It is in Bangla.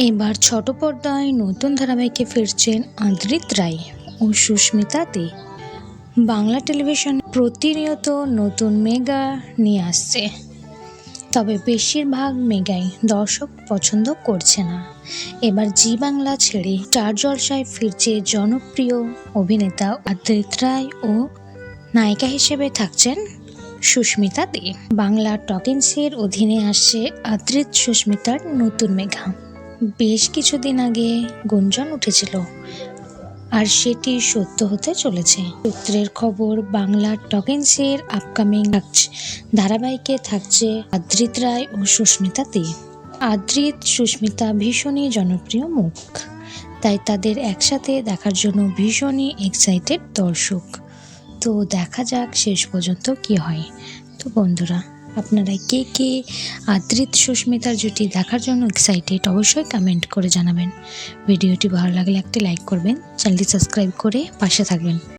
এবার ছোট পর্দায় নতুন ধারাবাহিকে ফিরছেন আদ্রিত রায় ও সুস্মিতা দে। বাংলা টেলিভিশন প্রতিনিয়ত নতুন মেগা নিয়ে আসছে, তবে বেশিরভাগ মেগাই দর্শক পছন্দ করছে না। এবার জি বাংলা ছেড়ে স্টার জলসায় ফিরছে জনপ্রিয় অভিনেতা আদ্রিত রায় ও নায়িকা হিসেবে থাকছেন সুস্মিতা দে। বাংলা টকিন্সের অধীনে আসছে আদ্রিত সুস্মিতার নতুন মেগা। বেশ কিছুদিন আগে গুঞ্জন উঠেছিল, আর সেটি সত্য হতে চলেছে। সূত্রের খবর, বাংলা টকিন্সের আপকামিং ধারাবাহিকে থাকছে আদ্রিত রায় ও সুস্মিতা দে। আদ্রিত সুস্মিতা ভীষণই জনপ্রিয় মুখ, তাই তাদের একসাথে দেখার জন্য ভীষণই এক্সাইটেড দর্শক। তো দেখা যাক শেষ পর্যন্ত কি হয়। তো বন্ধুরা, আপনারা কে কে আদ্রিত সুস্মিতার জুটি দেখার জন্য এক্সাইটেড অবশ্যই কমেন্ট করে জানাবেন। ভিডিওটি ভালো লাগলে একটি লাইক করবেন, চ্যানেলটি সাবস্ক্রাইব করে পাশে থাকবেন।